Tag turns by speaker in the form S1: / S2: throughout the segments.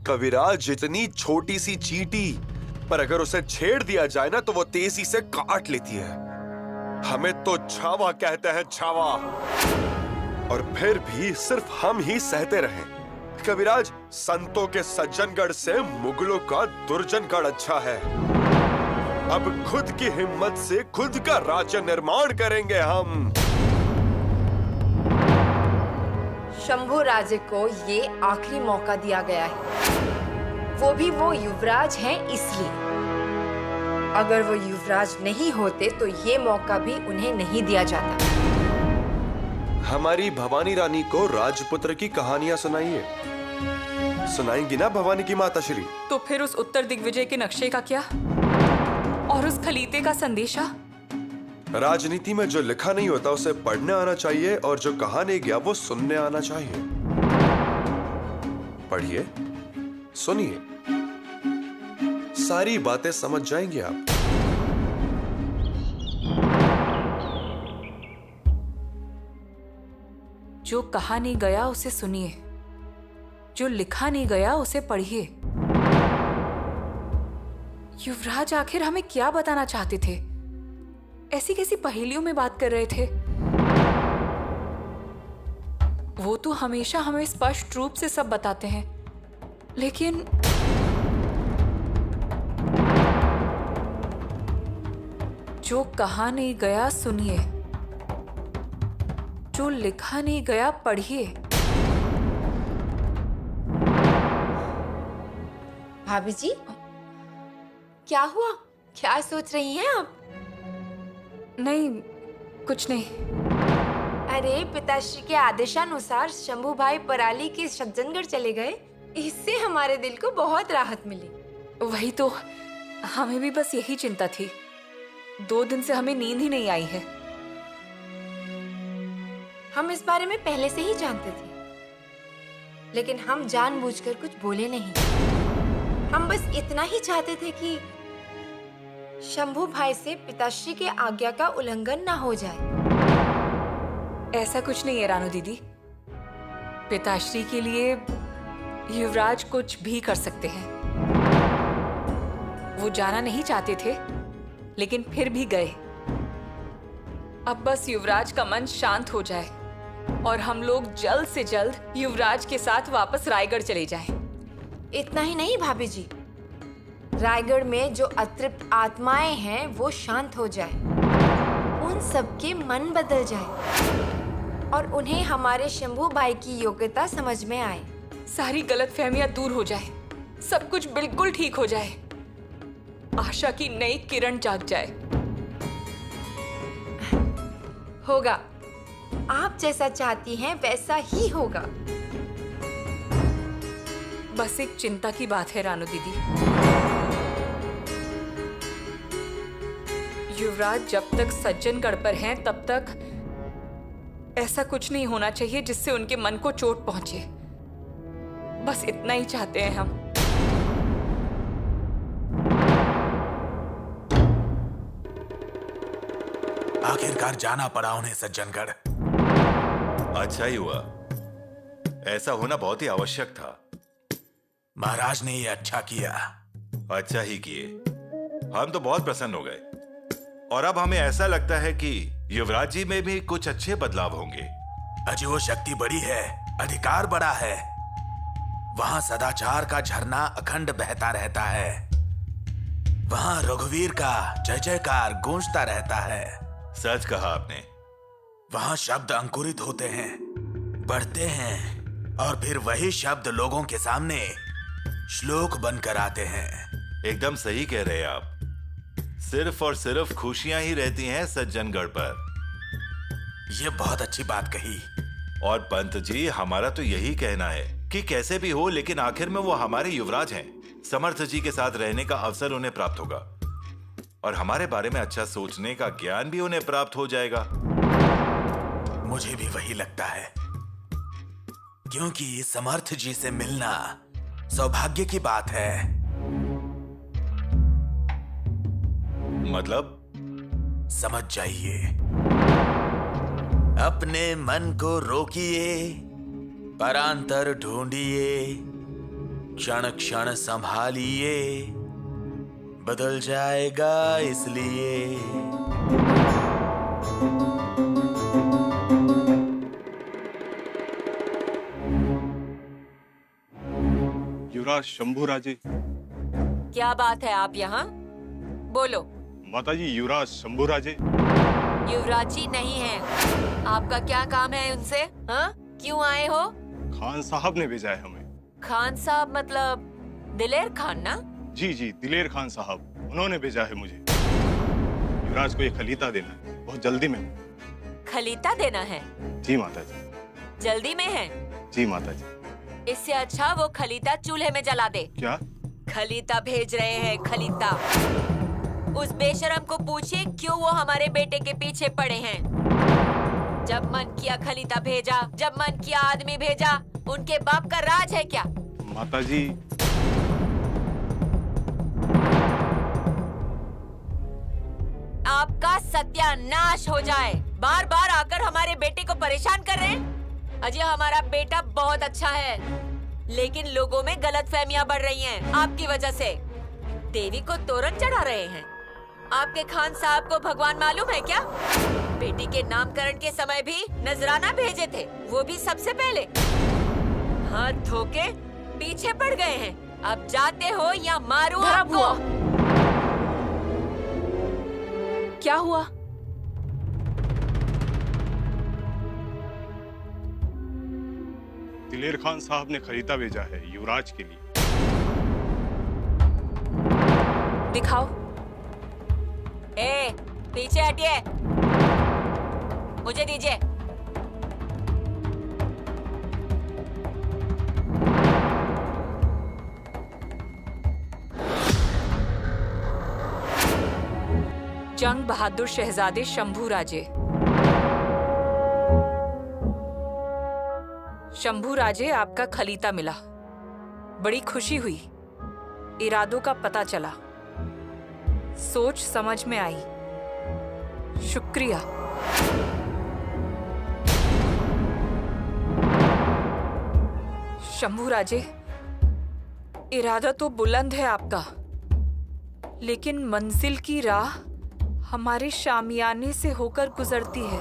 S1: कविराज इतनी छोटी सी चींटी, पर अगर उसे छेड़ दिया जाए ना तो वो तेजी से काट लेती है। हमें तो छावा कहते हैं, छावा। और फिर भी सिर्फ हम ही सहते रहे। कविराज, संतों के सज्जनगढ़ से मुगलों का दुर्जनगढ़ अच्छा है। अब खुद की हिम्मत से खुद का राज्य निर्माण करेंगे हम।
S2: शंभू राजे को ये आखिरी मौका दिया गया है, वो भी वो युवराज हैं इसलिए। अगर वो युवराज नहीं होते तो ये मौका भी उन्हें नहीं दिया जाता।
S1: हमारी भवानी रानी को राजपुत्र की कहानियां सुनाइए। सुनाएंगी ना भवानी की माता श्री?
S3: तो फिर उस उत्तर दिग्विजय के नक्शे का क्या, और उस खलीते का संदेशा?
S1: राजनीति में जो लिखा नहीं होता उसे पढ़ने आना चाहिए, और जो कहा नहीं गया वो सुनने आना चाहिए। पढ़िए, सुनिए, सारी बातें समझ जाएंगे आप।
S3: जो कहा नहीं गया उसे सुनिए, जो लिखा नहीं गया उसे पढ़िए। युवराज आखिर हमें क्या बताना चाहते थे? ऐसी कैसी पहेलियों में बात कर रहे थे? वो तो हमेशा हमें स्पष्ट रूप से सब बताते हैं, लेकिन जो कहा नहीं गया सुनिए, जो लिखा नहीं गया पढ़िए।
S2: भाभी जी, क्या हुआ? क्या सोच रही हैं आप?
S3: नहीं, कुछ नहीं।
S2: अरे, पिताश्री के आदेशानुसार शंभू भाई पराली के सज्जनगढ़ चले गए, इससे हमारे दिल को बहुत राहत मिली।
S3: वही तो, हमें भी बस यही चिंता थी। 2 दिन से हमें नींद ही नहीं आई है।
S2: हम इस बारे में पहले से ही जानते थे, लेकिन हम जानबूझकर कुछ बोले नहीं। हम बस इतना ही चाहते थे कि शंभू भाई से पिताश्री के आज्ञा का उल्लंघन ना हो जाए।
S3: ऐसा कुछ नहीं है रानू दीदी। पिताश्री के लिए युवराज कुछ भी कर सकते हैं। वो जाना नहीं चाहते थे, लेकिन फिर भी गए। अब बस युवराज का मन शांत हो जाए और हम लोग जल्द से जल्द युवराज के साथ वापस रायगढ़ चले जाएं।
S2: इतना ही नहीं भाभी जी, रायगढ़ में जो अतृप्त आत्माएं हैं वो शांत हो जाए, उन सबके मन बदल जाए और उन्हें हमारे शंभू भाई की योग्यता समझ में आए।
S3: सारी गलतफहमियां दूर हो जाए, सब कुछ बिल्कुल ठीक हो जाए, आशा की नई किरण जाग जाए।
S2: होगा, आप जैसा चाहती हैं वैसा ही होगा।
S3: बस एक चिंता की बात है रानू दीदी। युवराज जब तक सज्जनगढ़ पर हैं तब तक ऐसा कुछ नहीं होना चाहिए जिससे उनके मन को चोट पहुंचे। बस इतना ही चाहते हैं हम।
S4: आखिरकार जाना पड़ा उन्हें सज्जनगढ़।
S5: अच्छा ही हुआ, ऐसा होना बहुत ही आवश्यक था।
S4: महाराज ने ये अच्छा किया।
S5: अच्छा ही किए, हम तो बहुत प्रसन्न हो गए। और अब हमें ऐसा लगता है कि युवराज जी में भी कुछ अच्छे बदलाव होंगे।
S4: अजी वो शक्ति बड़ी है, अधिकार बड़ा है। वहां सदाचार का झरना अखंड बहता रहता है। वहां रघुवीर का जय जयकार गूंजता रहता है।
S5: सच कहा आपने।
S4: वहां शब्द अंकुरित होते हैं, बढ़ते हैं, और फिर वही शब्द लोगों के सामने श्लोक बनकर आते हैं।
S5: एकदम सही कह रहे हैं आप। सिर्फ और सिर्फ खुशियां ही रहती हैं सज्जनगढ़ पर।
S4: यह बहुत अच्छी बात कही।
S5: और पंत जी, हमारा तो यही कहना है कि कैसे भी हो, लेकिन आखिर में वो हमारे युवराज हैं। समर्थ जी के साथ रहने का अवसर उन्हें प्राप्त होगा और हमारे बारे में अच्छा सोचने का ज्ञान भी उन्हें प्राप्त हो जाएगा।
S4: मुझे भी वही लगता है, क्योंकि समर्थ जी से मिलना सौभाग्य की बात है।
S5: मतलब?
S4: समझ जाइए। अपने मन को रोकिए, परांतर ढूंढिए, क्षण क्षण संभालिए, बदल जाएगा इसलिए।
S6: युवराज शंभू राजे।
S7: क्या बात है, आप यहाँ? बोलो।
S6: माताजी, युवराज शंभू राजे।
S7: युवराज जी नहीं है। आपका क्या काम है उनसे? हाँ, क्यों आए हो?
S6: खान साहब ने भेजा है हमें।
S7: खान साहब मतलब दिलेर खान ना?
S6: जी जी, दिलेर खान साहब, उन्होंने भेजा है मुझे। युवराज को ये खलीता देना है, बहुत जल्दी में।
S7: खलीता देना है?
S6: जी माताजी।
S7: जल्दी में है?
S6: जी माताजी।
S7: इससे अच्छा वो खलीता चूल्हे में जला दे।
S6: क्या?
S7: खलीता भेज रहे हैं, खलीता। उस बेशरम को पूछिए क्यों वो हमारे बेटे के पीछे पड़े हैं। जब मन किया खलीता भेजा, जब मन किया आदमी भेजा। उनके बाप का राज है क्या?
S6: माताजी,
S7: आपका सत्यानाश हो जाए। बार बार आकर हमारे बेटे को परेशान कर रहे हैं। अजय, हमारा बेटा बहुत अच्छा है, लेकिन लोगों में गलतफहमियां बढ़ रही हैं आपकी वजह से। देवी को तोरण चढ़ा रहे हैं। आपके खान साहब को भगवान मालूम है क्या? बेटी के नामकरण के समय भी नजराना भेजे थे, वो भी सबसे पहले। हाथ धोके पीछे पड़ गए हैं। अब जाते हो या मारूं आपको?
S3: क्या हुआ?
S6: दिलेर खान साहब ने खलीता भेजा है युवराज के लिए।
S3: दिखाओ।
S7: ए, पीछे हटिए। मुझे दीजिए।
S3: जंग बहादुर शहजादे शंभू राजे। शंभू राजे, आपका खलीता मिला। बड़ी खुशी हुई। इरादों का पता चला, सोच समझ में आई। शुक्रिया। शंभू राजे, इरादा तो बुलंद है आपका, लेकिन मंजिल की राह हमारे शामियाने से होकर गुजरती है।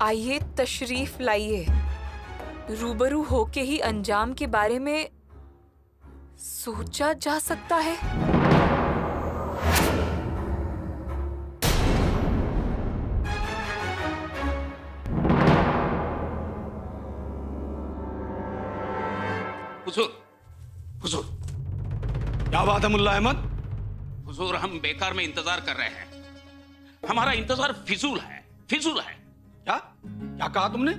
S3: आइए, तशरीफ लाइए। रूबरू होके ही अंजाम के बारे में सोचा जा सकता है।
S8: हुजूर, हुजूर,
S9: क्या बात है मुल्ला अहमद?
S8: हुजूर, हम बेकार में इंतजार कर रहे हैं। हमारा इंतजार फिजूल है, फिजूल है।
S9: क्या क्या कहा तुमने?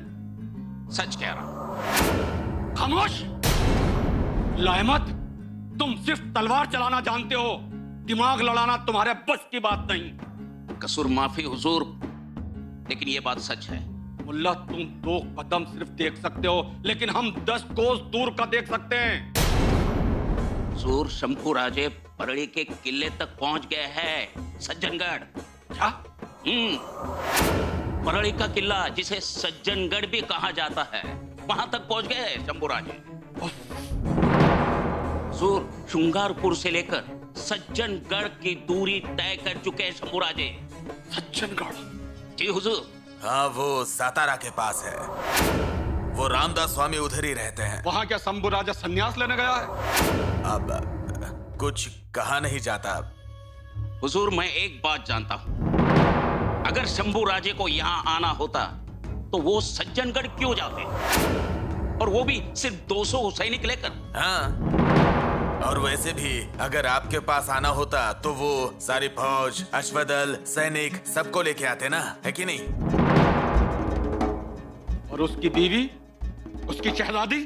S8: सच कह रहा हूं।
S9: खामोश! मुल्ला अहमद, तुम सिर्फ तलवार चलाना जानते हो, दिमाग लड़ाना तुम्हारे बस की बात नहीं।
S8: कसूर माफी हुजूर, लेकिन ये बात सच है।
S9: मुल्ला, तुम 2 कदम सिर्फ देख सकते हो, लेकिन हम 10 कोस दूर का देख सकते हैं।
S8: हुजूर, शंभू राजे परली के किले तक पहुंच गए हैं, सज्जनगढ़।
S9: क्या?
S8: परली का किला, जिसे सज्जनगढ़ भी कहा जाता है, वहां तक पहुंच गए हैं शंभू राजे। हुजूर, श्रृंगारपुर से लेकर सज्जनगढ़ की दूरी तय कर चुके हैं शंभू राजे।
S9: सज्जनगढ़?
S8: जी हुजूर।
S4: हाँ, वो सातारा के पास है। वो रामदास स्वामी उधर ही रहते हैं।
S9: वहां क्या शंभू राजा संन्यास लेने गया है?
S4: अब कुछ कहा नहीं जाता।
S8: हुजूर, मैं एक बात जानता हूं। अगर शंभू राजे को यहाँ आना होता तो वो सज्जनगढ़ क्यों जाते, और वो भी सिर्फ 200 सैनिक लेकर?
S4: हाँ, और वैसे भी अगर आपके पास आना होता तो वो सारी फौज, अश्वदल, सैनिक सबको लेके आते ना, है कि नहीं?
S9: और उसकी बीवी, उसकी शहजादी?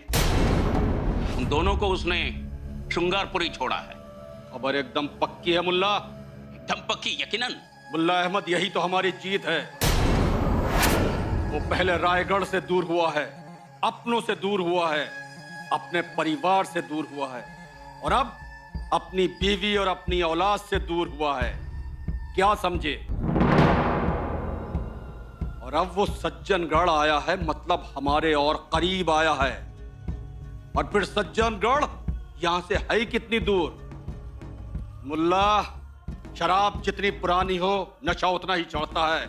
S8: उन दोनों को उसने श्रृंगारपुरी छोड़ा है।
S9: खबर एकदम पक्की है मुल्ला?
S8: एकदम पक्की, यकीनन।
S9: मुल्ला अहमद, यही तो हमारी जीत है। वो पहले रायगढ़ से दूर हुआ है, अपनों से दूर हुआ है, अपने परिवार से दूर हुआ है, और अब अपनी बीवी और अपनी औलाद से दूर हुआ है। क्या समझे? और अब वो सज्जनगढ़ आया है, मतलब हमारे और करीब आया है। और फिर सज्जनगढ़ यहां से है ही कितनी दूर? मुल्ला, शराब जितनी पुरानी हो नशा उतना ही चढ़ता है,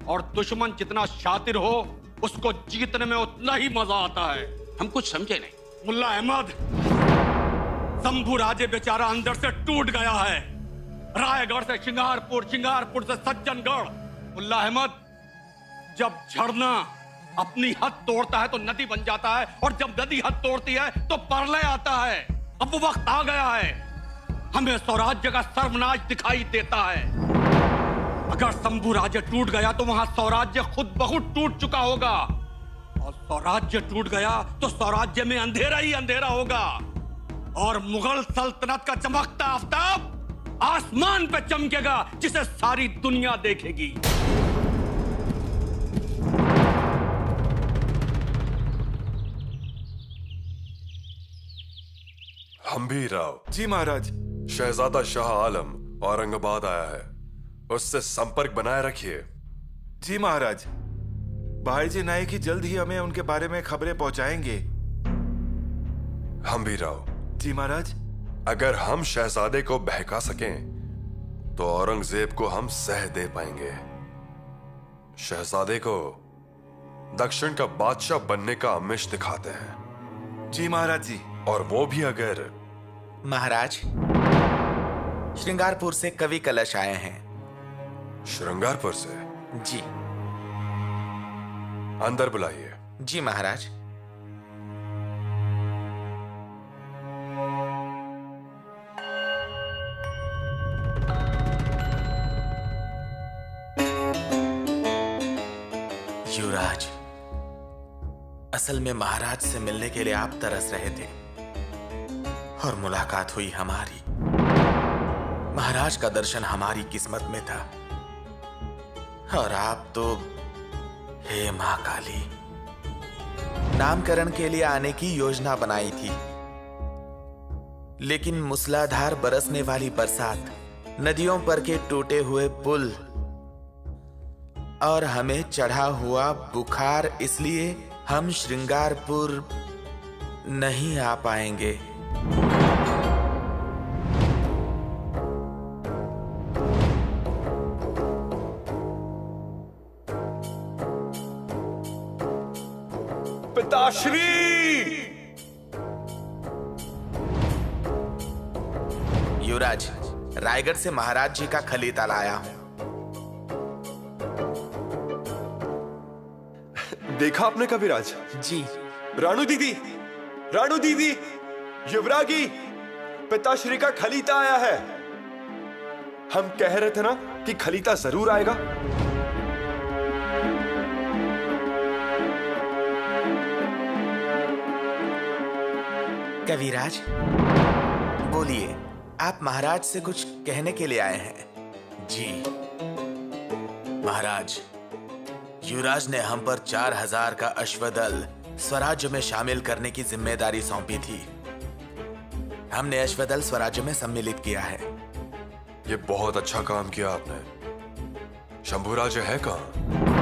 S9: और दुश्मन जितना शातिर हो उसको जीतने में उतना ही मजा आता है।
S8: हम कुछ समझे नहीं।
S9: मुल्ला अहमद, शंभू राजे बेचारा अंदर से टूट गया है। रायगढ़ से शिंगारपुर, शिंगारपुर से सज्जनगढ़। मुल्ला अहमद, जब झरना अपनी हद तोड़ता है तो नदी बन जाता है, और जब नदी हद तोड़ती है तो प्रलय आता है। अब वो वक्त आ गया है, हमें स्वराज्य का सर्वनाश दिखाई देता है। अगर शंभू राज्य टूट गया तो वहां स्वराज्य खुद बहुत टूट चुका होगा, और स्वराज्य टूट गया तो स्वराज्य में अंधेरा ही अंधेरा होगा, और मुगल सल्तनत का चमकता आफताब आसमान पे चमकेगा, जिसे सारी दुनिया देखेगी।
S1: हम्बीर राव।
S5: जी महाराज।
S1: शहजादा शाह आलम औरंगाबाद आया है, उससे संपर्क बनाए रखिए।
S5: जी महाराज। भाईजी नायक ही जल्द ही हमें उनके बारे में खबरें पहुंचाएंगे।
S1: हम्बीर राव।
S5: जी महाराज।
S1: अगर हम शहजादे को बहका सकें तो औरंगजेब को हम सह दे पाएंगे। शहजादे को दक्षिण का बादशाह बनने का आमिष दिखाते हैं।
S5: जी महाराज जी।
S1: और वो भी अगर
S4: महाराज, श्रृंगारपुर से कवि कलश आए हैं।
S1: श्रृंगारपुर से?
S4: जी।
S1: अंदर बुलाइए।
S4: जी महाराज। युवराज, असल में महाराज से मिलने के लिए आप तरस रहे थे, और मुलाकात हुई हमारी। महाराज का दर्शन हमारी किस्मत में था, और आप तो, हे मां काली, नामकरण के लिए आने की योजना बनाई थी, लेकिन मूसलाधार बरसने वाली बरसात, नदियों पर के टूटे हुए पुल और हमें चढ़ा हुआ बुखार, इसलिए हम श्रृंगारपुर नहीं आ पाएंगे।
S1: पिताश्री!
S4: युवराज, रायगढ़ से महाराज जी का खलीता लाया हूं।
S1: देखा आपने कविराज?
S4: जी।
S1: रानू दीदी, रानू दीदी, युवरागी, पिताश्री का खलीता आया है। हम कह रहे थे ना कि खलीता जरूर आएगा।
S4: कविराज, बोलिए, आप महाराज से कुछ कहने के लिए आए हैं? जी महाराज, युवराज ने हम पर 4000 का अश्वदल स्वराज्य में शामिल करने की जिम्मेदारी सौंपी थी। हमने अश्वदल स्वराज्य में सम्मिलित किया है।
S1: ये बहुत अच्छा काम किया आपने। शंभू राजे है कहां?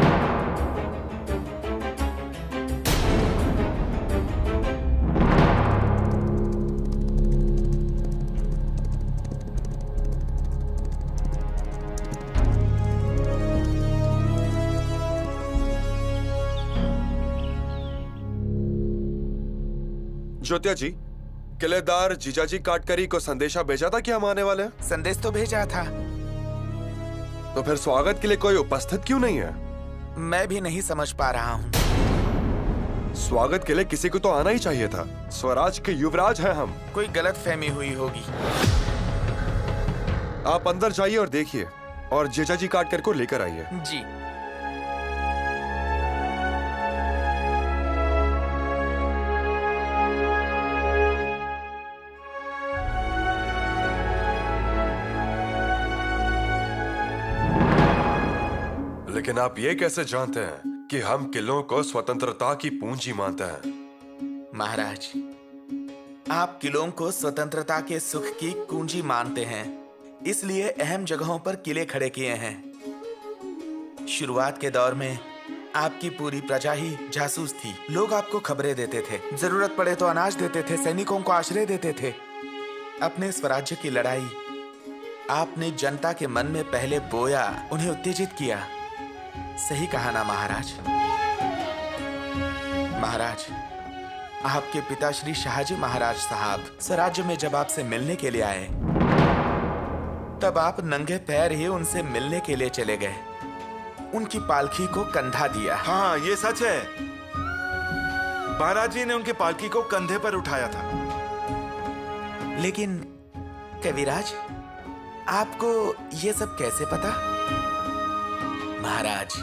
S1: ज्योतिया जी, किलेदार जीजाजी काटकरी को संदेशा भेजा था कि हम आने वाले हैं?
S4: संदेश तो भेजा था।
S1: तो फिर स्वागत के लिए कोई उपस्थित क्यों नहीं है?
S4: मैं भी नहीं समझ पा रहा हूँ।
S1: स्वागत के लिए किसी को तो आना ही चाहिए था। स्वराज के युवराज हैं हम।
S4: कोई गलतफहमी हुई होगी।
S1: आप अंदर जाइए और देखिए, और जीजाजी काटकर को लेकर आइए।
S4: जी।
S1: लेकिन आप ये कैसे जानते हैं कि हम किलों को स्वतंत्रता की पूंजी मानते हैं?
S4: महाराज, आप किलों को स्वतंत्रता के सुख की कुंजी मानते हैं, इसलिए अहम जगहों पर किले खड़े किए हैं। शुरुआत के दौर में आपकी पूरी प्रजा ही जासूस थी। लोग आपको खबरें देते थे, जरूरत पड़े तो अनाज देते थे, सैनिकों को आश्रय देते थे। अपने स्वराज्य की लड़ाई आपने जनता के मन में पहले बोया, उन्हें उत्तेजित किया। सही कहा ना महाराज? महाराज, आपके पिता श्री शाहजी महाराज साहब स्वराज्य में जब आपसे मिलने के लिए आए, तब आप नंगे पैर ही उनसे मिलने के लिए चले गए, उनकी पालकी को कंधा दिया।
S5: हाँ, ये सच है। महाराज जी ने उनकी पालकी को कंधे पर उठाया था।
S4: लेकिन कविराज, आपको ये सब कैसे पता? महाराज,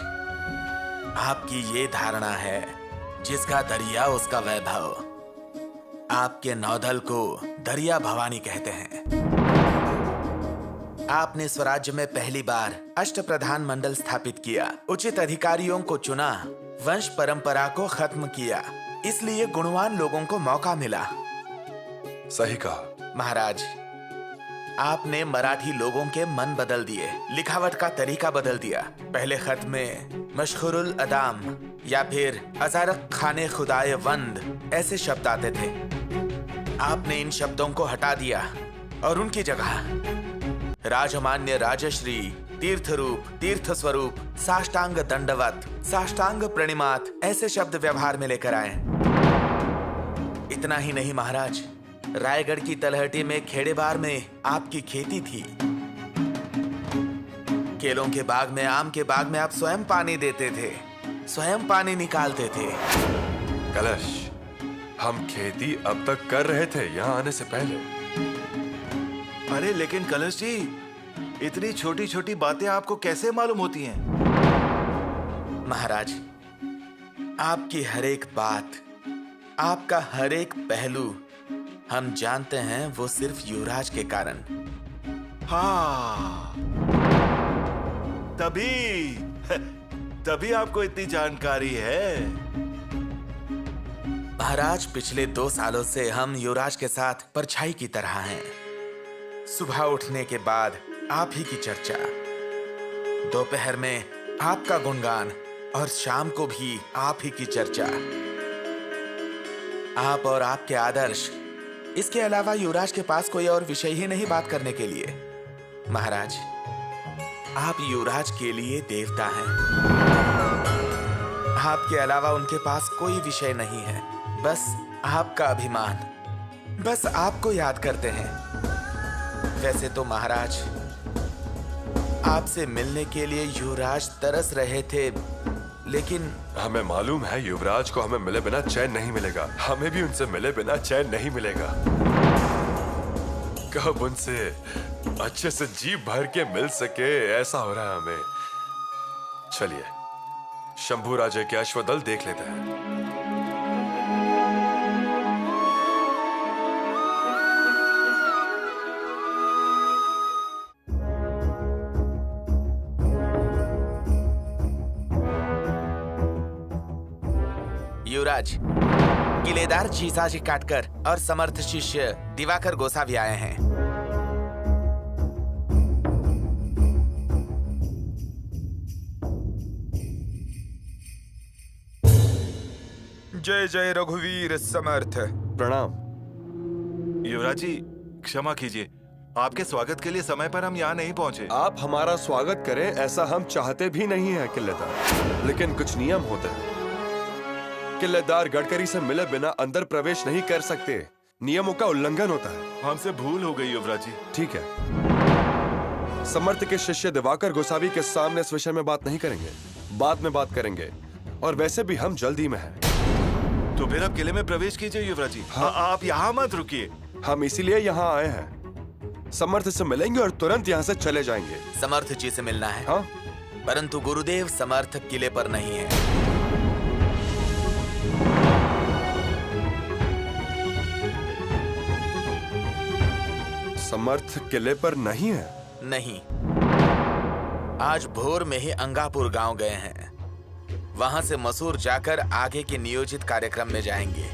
S4: आपकी ये धारणा है, जिसका दरिया उसका वैभव। आपके नौदल को दरिया भवानी कहते हैं। आपने स्वराज्य में पहली बार अष्टप्रधान मंडल स्थापित किया, उचित अधिकारियों को चुना, वंश परंपरा को खत्म किया, इसलिए गुणवान लोगों को मौका मिला।
S1: सही कहा
S4: महाराज, आपने मराठी लोगों के मन बदल दिए, लिखावट का तरीका बदल दिया। पहले खत में मशहुरुल अदाम या फिर अजारक खाने खुदाए वंद ऐसे शब्द आते थे। आपने इन शब्दों को हटा दिया और उनकी जगह राजमान्य, राजश्री, तीर्थरूप, तीर्थ स्वरूप, साष्टांग दंडवत, साष्टांग प्रणिमात ऐसे शब्द व्यवहार में लेकर आए। इतना ही नहीं महाराज, रायगढ़ की तलहटी में खेड़ेबार में आपकी खेती थी। केलों के बाग में, आम के बाग में आप स्वयं पानी देते थे, स्वयं पानी निकालते थे।
S1: कलश, हम खेती अब तक कर रहे थे यहाँ आने से पहले।
S5: अरे लेकिन कलश जी, इतनी छोटी छोटी बातें आपको कैसे मालूम होती हैं?
S4: महाराज, आपकी हर एक बात, आपका हर एक पहलू हम जानते हैं, वो सिर्फ युवराज के कारण।
S5: हाँ, तभी आपको इतनी जानकारी है।
S4: महाराज, पिछले 2 सालों से हम युवराज के साथ परछाई की तरह हैं। सुबह उठने के बाद आप ही की चर्चा, दोपहर में आपका गुणगान और शाम को भी आप ही की चर्चा। आप और आपके आदर्श, इसके अलावा युवराज के पास कोई और विषय ही नहीं बात करने के लिए। महाराज, आप युवराज के लिए देवता हैं। आपके अलावा उनके पास कोई विषय नहीं है, बस आपका अभिमान, बस आपको याद करते हैं। वैसे तो महाराज, आपसे मिलने के लिए युवराज तरस रहे थे, लेकिन
S1: हमें मालूम है युवराज को हमें मिले बिना चैन नहीं मिलेगा, हमें भी उनसे मिले बिना चैन नहीं मिलेगा। कब उनसे अच्छे से जी भर के मिल सके, ऐसा हो रहा है हमें। चलिए शंभू राजे के अश्वदल देख लेते हैं।
S4: युवराज, किलेदार जीसाजी काटकर और समर्थ शिष्य दिवाकर गोसावी आए हैं।
S10: जय जय रघुवीर समर्थ।
S1: प्रणाम।
S5: युवराज जी, क्षमा कीजिए, आपके स्वागत के लिए समय पर हम यहाँ नहीं पहुँचे।
S1: आप हमारा स्वागत करें ऐसा हम चाहते भी नहीं है किलेदार, लेकिन कुछ नियम होते हैं। किलेदार गडकरी से मिले बिना अंदर प्रवेश नहीं कर सकते, नियमों का उल्लंघन होता है।
S5: हमसे भूल हो गई युवराज जी।
S1: ठीक है, समर्थ के शिष्य दिवाकर गोसावी के सामने इस विषय में बात नहीं करेंगे, बाद में बात करेंगे, और वैसे भी हम जल्दी में हैं।
S5: तो फिर आप किले में प्रवेश कीजिए युवराज जी।
S1: हाँ।
S5: आप यहाँ मत रुकिए।
S1: हम इसीलिए यहाँ आए हैं, समर्थ से मिलेंगे और तुरंत यहाँ से चले जाएंगे।
S4: समर्थ जी से मिलना है?
S1: हाँ,
S4: परंतु गुरुदेव समर्थ किले पर नहीं है।
S1: समर्थ किले पर नहीं है?
S4: नहीं, आज भोर में ही अंगापुर गांव गए हैं, वहां से मसूर जाकर आगे के नियोजित कार्यक्रम में जाएंगे।